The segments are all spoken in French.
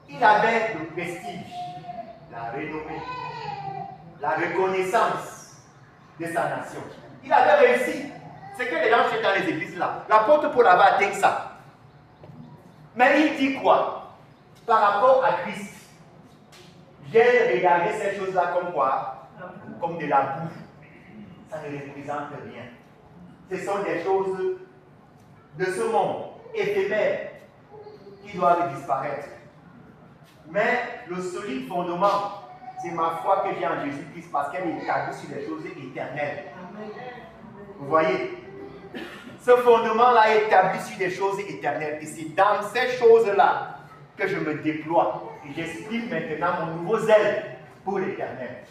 Il avait le prestige, la renommée, la reconnaissance de sa nation. Il avait réussi. C'est que les gens sont dans les églises là. L'apôtre Paul avait atteint ça. Mais il dit quoi? Par rapport à Christ, j'ai regardé ces choses-là comme quoi? Comme de la boue. Ça ne représente rien. Ce sont des choses de ce monde, éphémères, qui doivent disparaître. Mais le solide fondement, c'est ma foi que j'ai en Jésus-Christ parce qu'elle est établie sur des choses éternelles. Vous voyez? Ce fondement-là est établi sur des choses éternelles. Et c'est dans ces choses-là que je me déploie. Et j'exprime maintenant mon nouveau zèle pour l'éternel.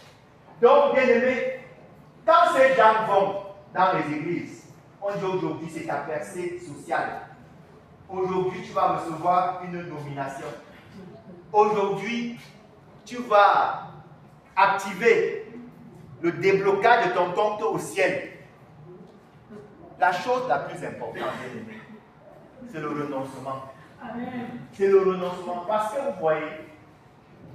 Donc, bien aimé, quand ces gens vont dans les églises, on dit aujourd'hui c'est ta percée sociale. Aujourd'hui, tu vas recevoir une domination. Aujourd'hui, tu vas activer le déblocage de ton compte au ciel. La chose la plus importante, bien aimé, c'est le renoncement. C'est le renoncement. Parce que vous voyez,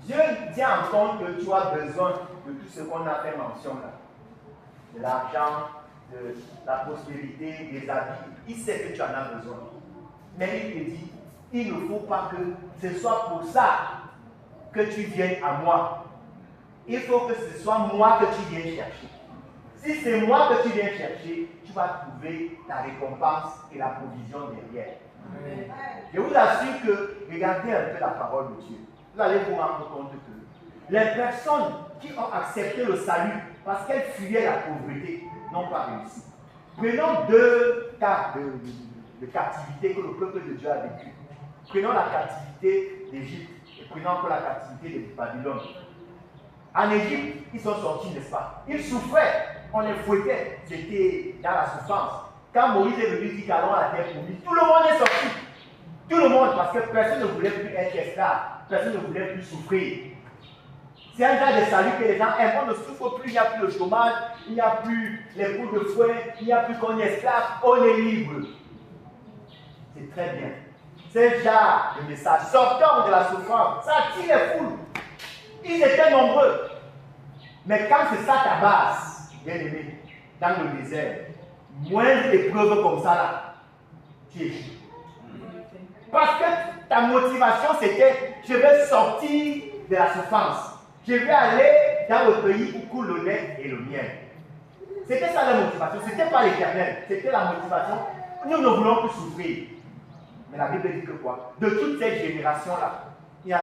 Dieu tient en compte que tu as besoin de tout ce qu'on a fait mention là. De l'argent, de la prospérité, des habits. Il sait que tu en as besoin. Mais il te dit, il ne faut pas que ce soit pour ça que tu viennes à moi. Il faut que ce soit moi que tu viennes chercher. Si c'est moi que tu viens chercher, tu vas trouver ta récompense et la provision derrière. Amen. Je vous assure que, regardez un peu la parole de Dieu. Vous allez vous rendre compte que les personnes qui ont accepté le salut parce qu'elles fuyaient la pauvreté n'ont pas réussi. Prenons deux cas de captivité que le peuple de Dieu a vécu. Prenons la captivité d'Égypte et prenons encore la captivité de Babylone. En Égypte, ils sont sortis, n'est-ce pas? Ils souffraient, on les fouettait, c'était dans la souffrance. Quand Moïse est venu dire qu'allons à la terre promise, tout le monde est sorti. Tout le monde, parce que personne ne voulait plus être esclave, personne ne voulait plus souffrir. C'est un genre de salut que les gens aiment. On ne souffre plus, il n'y a plus le chômage, il n'y a plus les coups de fouet, il n'y a plus qu'on est esclave, on est libre. C'est très bien. C'est genre de message, sortant de la souffrance, ça attire les foules. Ils étaient nombreux. Mais quand c'est ça ta base, bien aimé, dans le désert, moins d'épreuves comme ça là, tu échoues. Parce que ta motivation c'était, je vais sortir de la souffrance. Je vais aller dans le pays où coule le lait et le miel. C'était ça la motivation, ce n'était pas l'éternel, c'était la motivation. Nous ne voulons plus souffrir. Mais la Bible dit que quoi? De toutes ces générations-là,